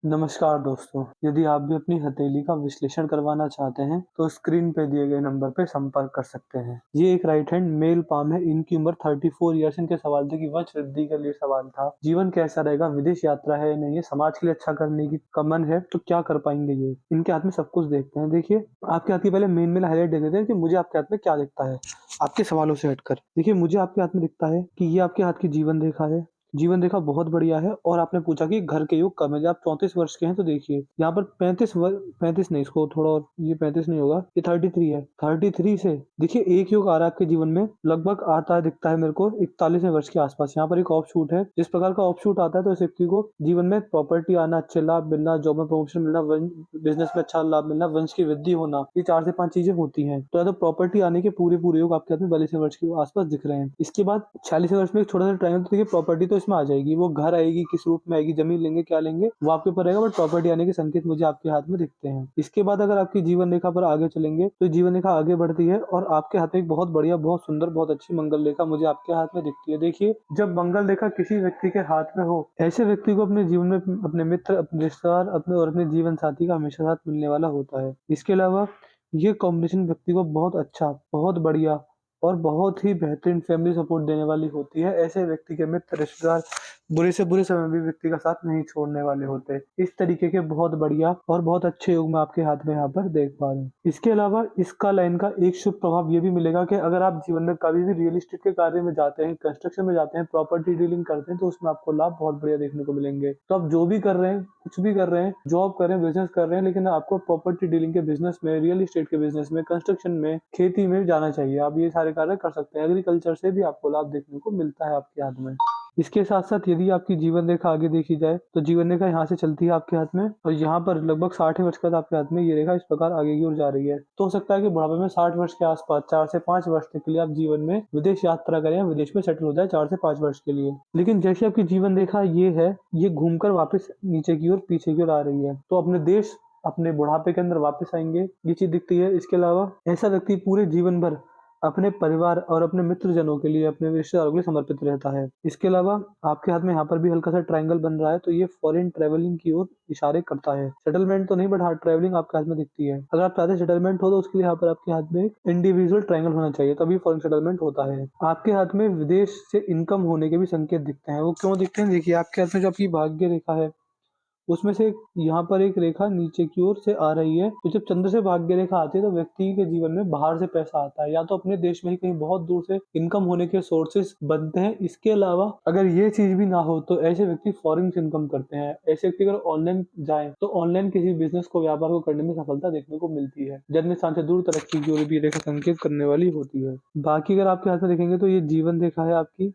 नमस्कार दोस्तों, यदि आप भी अपनी हथेली का विश्लेषण करवाना चाहते हैं, तो स्क्रीन पे दिए गए नंबर पे संपर्क कर सकते हैं। ये एक राइट हैंड मेल पाम है। इनकी उम्र 34 ईयर्स। इनके सवाल थे कि वंश वृद्धि के लिए सवाल था। जीवन कैसा रहेगा, विदेश यात्रा है या नहीं है, समाज के लिए अच्छा करने का मन है तो क्या कर पाएंगे ये। इनके हाथ में सब कुछ देखते हैं। देखिए, आपके हाथ की पहले मेन मेल हाईलाइट देख देते हैं कि मुझे आपके हाथ में क्या दिखता है। आपके सवालों से हटकर देखिए, मुझे आपके हाथ में दिखता है कि ये आपके हाथ की जीवन रेखा है। जीवन रेखा बहुत बढ़िया है। और आपने पूछा कि घर के योग कम है। जब आप 34 वर्ष के हैं तो देखिए यहाँ पर 35 नहीं, इसको थोड़ा और, ये 35 नहीं होगा, ये 33 है। 33 से देखिए एक योग आ रहा है आपके जीवन में, लगभग आता है, दिखता है मेरे को 41वें वर्ष के आसपास। यहाँ पर एक ऑफ शूट है। जिस प्रकार का ऑफ शूट आता है तो इस व्यक्ति को जीवन में प्रॉपर्टी आना, अच्छे लाभ मिलना, जॉब में प्रमोशन मिलना, बिजनेस में अच्छा लाभ मिलना, वंश की वृद्धि होना, ये 4 से 5 चीजें होती हैं। तो या तो प्रॉपर्टी आने के पूरे पूरे योग आपके हाथ में 42वें वर्ष के आसपास दिख रहे हैं। इसके बाद 46वें वर्ष में एक छोटा सा ट्रायंगल, तो देखिए प्रॉपर्टी तो इसमें आ जाएगी। वो घर आएगी, किस रूप में आएगी, जमीन लेंगे, क्या लेंगे, वो आपके ऊपर रहेगा, बट प्रॉपर्टी आने के संकेत मुझे आपके हाथ में दिखते हैं। इसके बाद अगर आपकी जीवन रेखा पर आगे चलेंगे तो जीवन रेखा आगे बढ़ती है और आपके हाथ में एक बहुत बढ़िया, बहुत सुंदर, बहुत अच्छी मंगल रेखा मुझे आपके हाथ में दिखती है। देखिए, जब मंगल रेखा किसी व्यक्ति के हाथ में हो, ऐसे व्यक्ति को अपने जीवन में अपने मित्र, अपने रिश्तेदार, अपने और अपने जीवन साथी का हमेशा साथ मिलने वाला होता है। इसके अलावा ये कॉम्बिनेशन व्यक्ति को बहुत अच्छा, बहुत बढ़िया और बहुत ही बेहतरीन फैमिली सपोर्ट देने वाली होती है। ऐसे व्यक्ति के मित्र, रिश्तेदार बुरे से बुरे समय में भी व्यक्ति का साथ नहीं छोड़ने वाले होते। इस तरीके के बहुत बढ़िया और बहुत अच्छे योग मैं आपके हाथ में यहाँ पर देख पा रहा हूँ। इसके अलावा इसका लाइन का एक शुभ प्रभाव ये भी मिलेगा कि अगर आप जीवन में कभी भी रियल एस्टेट के कार्य में जाते हैं, कंस्ट्रक्शन में जाते हैं, प्रॉपर्टी डीलिंग करते हैं, तो उसमें आपको लाभ बहुत बढ़िया देखने को मिलेंगे। तो आप जो भी कर रहे हैं, कुछ भी कर रहे हैं, जॉब कर रहे हैं, बिजनेस कर रहे हैं, लेकिन आपको प्रॉपर्टी डीलिंग के बिजनेस में, रियल एस्टेट के बिजनेस में, कंस्ट्रक्शन में, खेती में जाना चाहिए। आप ये सारे कार्य कर सकते हैं। एग्रीकल्चर से भी आपको लाभ देखने को मिलता है आपके हाथ में। इसके साथ साथ यदि आपकी जीवन रेखा आगे देखी जाए तो जीवन रेखा यहाँ से चलती है आपके हाथ में, और यहाँ पर लगभग 60 वर्ष के बाद आपके हाथ में ये रेखा इस प्रकार आगे की ओर जा रही है। तो हो सकता है कि बुढ़ापे में 60 वर्ष के आसपास 4 से 5 वर्ष के लिए आप जीवन में विदेश यात्रा करें या विदेश में सेटल हो जाए 4 से 5 वर्ष के लिए। लेकिन जैसे आपकी जीवन रेखा ये है, ये घूमकर वापस नीचे की ओर, पीछे की ओर आ रही है, तो अपने देश, अपने बुढ़ापे के अंदर वापस आएंगे, ये चीज दिखती है। इसके अलावा ऐसा व्यक्ति पूरे जीवन भर अपने परिवार और अपने मित्रजनों के लिए, अपने रिश्तेदारों के लिए समर्पित रहता है। इसके अलावा आपके हाथ में यहाँ पर भी हल्का सा ट्रायंगल बन रहा है, तो ये फॉरेन ट्रेवलिंग की ओर इशारे करता है। सेटलमेंट तो नहीं, बट हाँ, ट्रेवलिंग आपके हाथ में दिखती है। अगर आप चाहते हैं सेटलमेंट हो तो उसके लिए यहाँ पर आपके हाथ में एक इंडिविजुअल ट्रायंगल होना चाहिए, तभी फॉरेन सेटलमेंट होता है। आपके हाथ में विदेश से इनकम होने के भी संकेत दिखते हैं। वो क्यों दिखते हैं? देखिए, आपके हाथ में जो आपकी भाग्य रेखा है, उसमें से यहाँ पर एक रेखा नीचे की ओर से आ रही है। तो जब चंद्र से भाग्य रेखा आती है तो व्यक्ति के जीवन में बाहर से पैसा आता है, या तो अपने देश में ही कहीं बहुत दूर से इनकम होने के सोर्सेस बनते हैं। इसके अलावा अगर ये चीज भी ना हो तो ऐसे व्यक्ति फॉरेन से इनकम करते हैं। ऐसे व्यक्ति अगर ऑनलाइन जाए तो ऑनलाइन किसी बिजनेस को, व्यापार को करने में सफलता देखने को मिलती है। जन्म स्थान से दूर तरक्की की ओर भी रेखा संकेत करने वाली होती है। बाकी अगर आपके हाथ में देखेंगे तो ये जीवन रेखा है आपकी,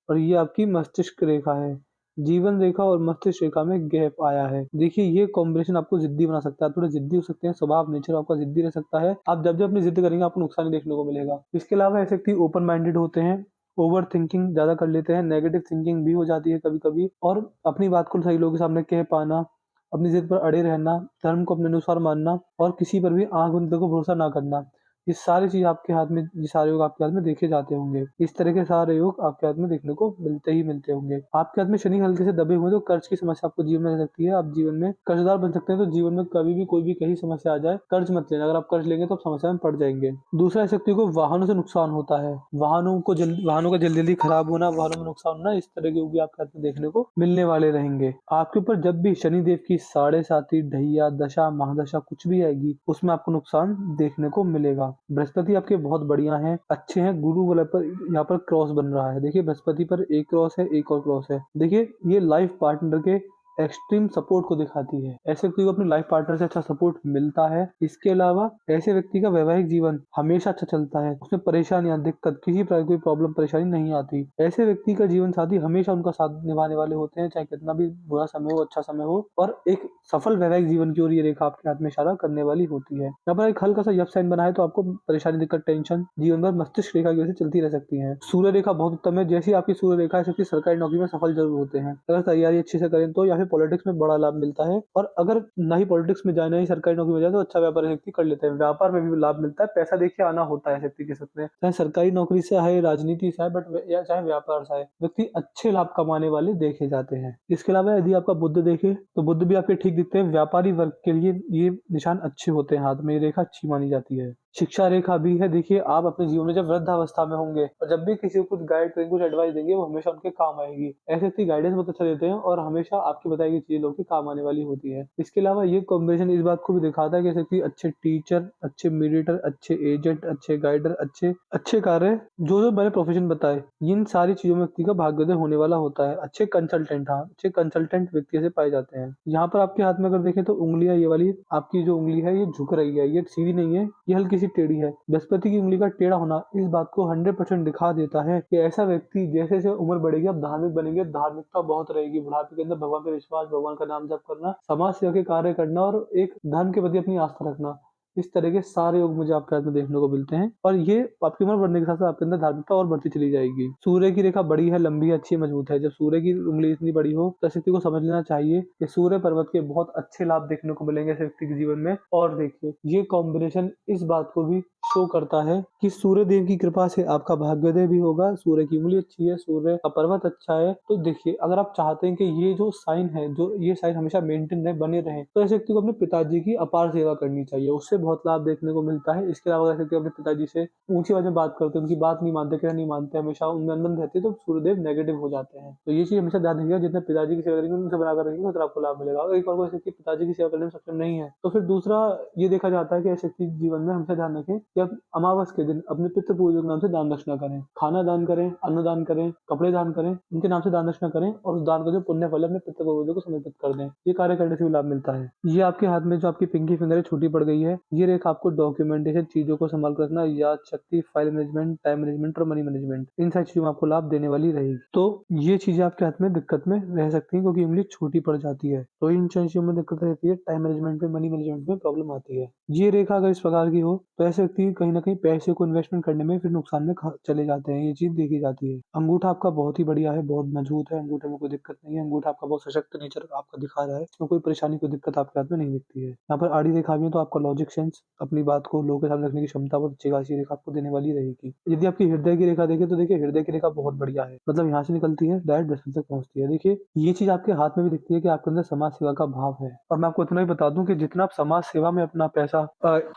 और ये आपकी मस्तिष्क रेखा है। जीवन रेखा और मस्तिष्क रेखा में गैप आया है। देखिए, ये कॉम्बिनेशन आपको जिद्दी बना सकता है। आप थोड़े जिद्दी हो सकते हैं, स्वभाव, नेचर आपका जिद्दी रह सकता है। आप जब जब अपनी जिद करेंगे आपको नुकसान ही देखने को मिलेगा। इसके अलावा ऐसे व्यक्ति ओपन माइंडेड होते हैं, ओवर थिंकिंग ज्यादा कर लेते हैं, नेगेटिव थिंकिंग भी हो जाती है कभी कभी, और अपनी बात को सही लोगों के सामने कह पाना, अपनी जिद पर अड़े रहना, धर्म को अपने अनुसार मानना, और किसी पर भी आंख बंद करके भरोसा ना करना, ये सारी चीज आपके हाथ में, ये सारे योग आपके हाथ में देखे जाते होंगे। इस तरह के सारे योग आपके हाथ में देखने को मिलते ही मिलते होंगे। आपके हाथ में शनि हल्के से दबे हुए तो कर्ज की समस्या आपको जीवन में रह सकती है। आप जीवन में कर्जदार बन सकते हैं। तो जीवन में कभी भी कोई भी कहीं समस्या आ जाए, कर्ज मत लेना। अगर आप कर्ज लेंगे तो आप समस्या में पड़ जाएंगे। दूसरा, इस व्यक्ति को वाहनों से नुकसान होता है। वाहनों का जल्दी जल्दी खराब होना, वाहनों में नुकसान होना, इस तरह के योग भी आपके हाथ में देखने को मिलने वाले रहेंगे। आपके ऊपर जब भी शनिदेव की 7.5 ढैया दशा, महादशा कुछ भी आएगी, उसमें आपको नुकसान देखने को मिलेगा। बृहस्पति आपके बहुत बढ़िया हैं, अच्छे हैं। गुरु वाले पर यहाँ पर क्रॉस बन रहा है। देखिए, बृहस्पति पर एक क्रॉस है, एक और क्रॉस है। देखिए, ये लाइफ पार्टनर के एक्सट्रीम सपोर्ट को दिखाती है। ऐसे व्यक्ति को अपने लाइफ पार्टनर से अच्छा सपोर्ट मिलता है। इसके अलावा ऐसे व्यक्ति का वैवाहिक जीवन हमेशा अच्छा चलता है। उसमें परेशानियां, दिक्कत, किसी प्रकार की कोई प्रॉब्लम, परेशानी नहीं आती। ऐसे व्यक्ति का जीवन साथी हमेशा उनका साथ निभाने वाले होते हैं, चाहे कितना भी बुरा समय हो, अच्छा समय हो। और एक सफल वैवाहिक जीवन की ओर ये रेखा आपके हाथ में इशारा करने वाली होती है। यहाँ पर एक हल्का सा यप साइन बना है, तो आपको परेशानी, दिक्कत, टेंशन जीवन भर मस्तिष्क रेखा की वजह से चलती रह सकती है। सूर्य रेखा बहुत उत्तम है। जैसी आपकी सूर्य रेखा है, सरकारी नौकरी में सफल जरूर होते हैं। अगर तैयारी अच्छे से करें तो, या फिर पॉलिटिक्स में बड़ा लाभ मिलता है। और अगर ना ही पॉलिटिक्स में जाए, ना ही सरकारी नौकरी में जाए, तो अच्छा व्यापार व्यक्ति कर लेते हैं। व्यापार में भी लाभ मिलता है, पैसा देखिए आना होता है व्यक्ति के साथ में, चाहे सरकारी नौकरी से आए, राजनीति से आए, या चाहे व्यापार से आए, व्यक्ति अच्छे लाभ कमाने वाले देखे जाते हैं। इसके अलावा यदि आपका बुध देखे तो बुध भी आपके ठीक दिखते हैं। व्यापारी वर्ग के लिए ये निशान अच्छे होते हैं, हाथ में ये रेखा अच्छी मानी जाती है। शिक्षा रेखा भी है, देखिए आप अपने जीवन में जब वृद्धावस्था में होंगे और जब भी किसी को कुछ गाइड करेंगे, कुछ एडवाइस देंगे, वो हमेशा उनके काम आएगी। ऐसे व्यक्ति गाइडेंस बहुत अच्छा देते हैं और हमेशा आपकी बताई गई चीजें लोगों के काम आने वाली होती है। इसके अलावा ये कॉम्बिनेशन इस बात को भी दिखाता है कि ऐसे व्यक्ति अच्छे टीचर, अच्छे मीडिएटर, अच्छे एजेंट, अच्छे गाइडर, अच्छे अच्छे कार्य, जो जो मैंने प्रोफेशन बताए, इन सारी चीजों में व्यक्ति का भाग्योदय होने वाला होता है। अच्छे कंसल्टेंट, हाँ, अच्छे कंसल्टेंट व्यक्ति से पाए जाते हैं। यहाँ पर आपके हाथ में अगर देखें तो उंगलियां, ये वाली आपकी जो उंगली है ये झुक रही है, ये सीधी नहीं है, ये हल्की सी टेढ़ी है। बृहस्पति की उंगली का टेढ़ा होना इस बात को 100% दिखा देता है कि ऐसा व्यक्ति जैसे जैसे उम्र बढ़ेगी, आप धार्मिक बनेंगे, धार्मिकता बहुत रहेगी। बुढ़ापे के अंदर भगवान पे विश्वास, भगवान का नाम जप करना, समाज सेवा के कार्य करना और एक धर्म के प्रति अपनी आस्था रखना, इस तरह के सारे योग मुझे आपके हाथ में देखने को मिलते हैं। और ये आपकी उम्र बढ़ने के साथ साथ आपके अंदर धार्मिकता और बढ़ती चली जाएगी। सूर्य की रेखा बड़ी है, लंबी, अच्छी, मजबूत है। जब सूर्य की उंगली इतनी बड़ी हो तो व्यक्ति को समझ लेना चाहिए कि सूर्य पर्वत के बहुत अच्छे लाभ देखने को मिलेंगे इस व्यक्ति के जीवन में। और देखिए ये कॉम्बिनेशन इस बात को भी शो करता है कि सूर्य देव की कृपा से आपका भाग्योदय भी होगा। सूर्य की उंगली अच्छी है, सूर्य का पर्वत अच्छा है। तो देखिए अगर आप चाहते हैं कि ये जो साइन है, जो ये साइन हमेशा मेंटेन रहे, बने रहे, तो ऐसे व्यक्ति को अपने पिताजी की अपार सेवा करनी चाहिए, उससे बहुत लाभ देखने को मिलता है। इसके अलावा ऐसे व्यक्ति अपने पिताजी से ऊंची आवाज में बात करते हैं, उनकी बात नहीं मानते, क्या नहीं मानते, हमेशा उनमें अनबन रहती है, तो सूर्यदेव नेगेटिव हो जाते हैं। तो ये चीज हमेशा ध्यान रखिएगा, जितने पिताजी की सेवा करेंगे उनसे बनाकर रखेंगे तो आपको लाभ मिलेगा। और एक और कोई व्यक्ति पिताजी की सेवा करने में सक्षम नहीं है तो फिर दूसरा ये देखा जाता है कि ऐसे व्यक्ति जीवन में हमेशा ध्यान रखें कि आप अमावस के दिन अपने पितृ पूर्वजों के नाम से दान दक्षिणा करें, खाना दान करें, अन्न दान करें, कपड़े दान करें, उनके नाम से दान दक्षिणा करें और उस दान का जो पुण्य फल है अपने पितृ पूर्वजों को समर्पित कर दें। ये कार्य करने से भी लाभ मिलता है। ये आपके हाथ में जो आपकी पिंकी फिंगर छोटी पड़ गई है, ये रेखा आपको डॉक्यूमेंटेशन, चीजों को संभाल कर रखना, याद शक्ति, फाइल मैनेजमेंट, टाइम मैनेजमेंट और मनी मैनेजमेंट, इन सारी चीजों में आपको लाभ देने वाली रहेगी। तो ये चीजें आपके हाथ में दिक्कत में रह सकती है क्योंकि उंगली छोटी पड़ जाती है, तो इन चीजों में दिक्कत रहती है। टाइम मैनेजमेंट में, मनी मैनेजमेंट में प्रॉब्लम आती है। ये रेखा अगर इस प्रकार की हो तो ऐसे व्यक्ति कहीं ना कहीं पैसे को इन्वेस्टमेंट करने में फिर नुकसान में चले जाते हैं, ये चीज देखी जाती है। अंगूठा आपका बहुत ही बढ़िया है, बहुत मजबूत है, अंगूठे में कोई दिक्कत नहीं है, अंगूठा आपका बहुत सशक्त नेचर आपका दिखा रहा है, इसमें कोई परेशानी, कोई दिक्कत आपके हाथ में नहीं दिखती है। यहाँ पर आड़ी रेखा भी है तो आपका लॉजिक सेंस, अपनी बात को लोगों के सामने रखने की क्षमता बहुत अच्छी खासी रेखा आपको देने वाली रहेगी। यदि आपकी हृदय की रेखा देखे तो देखिए हृदय की रेखा बहुत बढ़िया है, मतलब यहाँ से निकलती है डायरेक्ट बृहस्पति तक पहुंचती है। देखिए ये चीज आपके हाथ में भी दिखती है कि आपके अंदर समाज सेवा का भाव है। और मैं आपको इतना ही बता दूं कि जितना आप समाज सेवा में अपना पैसा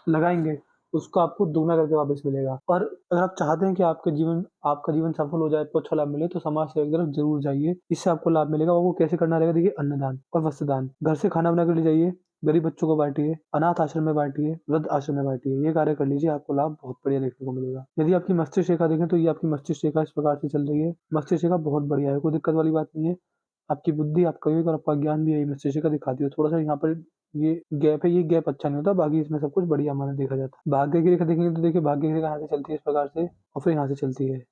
लगाएंगे उसको आपको दोगुना करके वापस मिलेगा। और अगर आप चाहते हैं कि आपका जीवन सफल हो जाए, आपको अच्छा लाभ मिले, तो समाज सेवा की तरफ जरूर जाइए, इससे आपको लाभ मिलेगा। वो कैसे करना रहेगा, देखिए अन्नदान और वस्त्रदान, घर से खाना बना कर ले जाइए, गरीब बच्चों को बांटिए, अनाथ आश्रम में बांटिए, वृद्ध आश्रम में बांटिए, ये कार्य कर लीजिए, आपको लाभ बहुत बढ़िया देखने को मिलेगा। यदि आपकी मस्तिष्क रेखा देखें तो ये आपकी मस्तिष्क रेखा इस प्रकार से चल रही है, मस्तिष्क रेखा बहुत बढ़िया है, कोई दिक्कत वाली बात नहीं है। आपकी बुद्धि, आपका विवेक और आपका ज्ञान भी यही मस्तिष्क रेखा दिखाती है। थोड़ा सा यहाँ पर ये गैप है, ये गैप अच्छा नहीं होता, बाकी इसमें सब कुछ बढ़िया हमारा देखा जाता है। भाग्य की रेखा देखेंगे तो देखिए भाग्य की रेखा यहाँ से चलती है इस प्रकार से और फिर यहाँ से चलती है।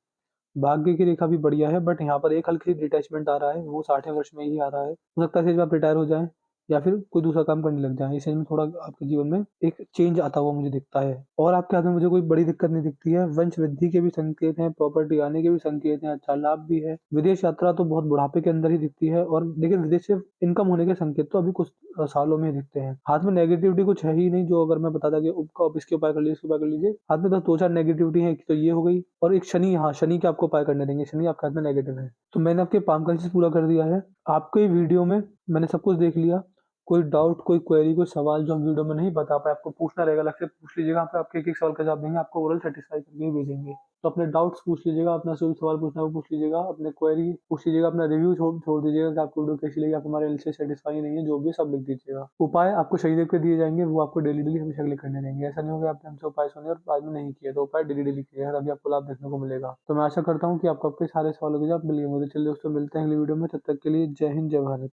भाग्य की रेखा भी बढ़िया है, बट यहाँ पर एक हल्की सी डिटैचमेंट आ रहा है, वो 60वें वर्ष में ही आ रहा है। हो सकता है कि आप रिटायर हो जाएं या फिर कोई दूसरा काम करने लग जाएं, इसमें थोड़ा आपके जीवन में एक चेंज आता हुआ मुझे दिखता है। और आपके हाथ में मुझे कोई बड़ी दिक्कत नहीं दिखती है। वंश वृद्धि के भी संकेत हैं, प्रॉपर्टी आने के भी संकेत हैं, अच्छा लाभ भी है। विदेश यात्रा तो बहुत बुढ़ापे के अंदर ही दिखती है, और लेकिन विदेश से इनकम होने के संकेत तो अभी कुछ सालों में दिखते हैं। हाथ में नेगेटिविटी कुछ है ही नहीं, जो अगर मैं बताता कि इसके उपाय कर लीजिए, इसके उपाय कर लीजिए, हाथ में बस 2-4 नेगेटिविटी है। एक तो ये हो गई, और एक शनि, हाँ शनि के आपको उपाय करने देंगे, शनि आपके हाथ में नेगेटिव है। तो मैंने आपके पाम का चीज पूरा कर दिया है। आपके वीडियो में मैंने सब कुछ देख लिया। कोई डाउट, कोई क्वेरी, कोई सवाल जो हम वीडियो में नहीं बता पाए, आपको पूछना रहेगा, अलग से पूछ लीजिएगा। आपके एक-एक सवाल का जवाब देंगे, आपको ओरल सेटिस्फाई करके ही भेजेंगे। तो अपने डाउट्स पूछ लीजिएगा, अपना जो भी सवाल पूछना है वो पूछ लीजिएगा, अपने क्वेरी पूछ लीजिएगा, अपना रिव्यू छोड़ दीजिएगा कि आपको वीडियो कैसी लगी, आप हमारे एल से सेटिस्फाई नहीं है, जो भी सब लिख दीजिएगा। उपाय आपको सही देख के दिए जाएंगे, वो आपको डेली हमेशा के लिए करने रहेंगे। ऐसा नहीं होगा आपने हमसे उपाय सुने और बाद में नहीं किया, तो उपाय डेली कीजिएगा, तभी आपको लाभ देखने को मिलेगा। तो मैं आशा करता हूँ कि आपको आपके सारे सवालों के जवाब मिल गए। मुझे चलिए दोस्तों, मिलते हैं अगली वीडियो में, तब तक के लिए जय हिंद, जय भारत।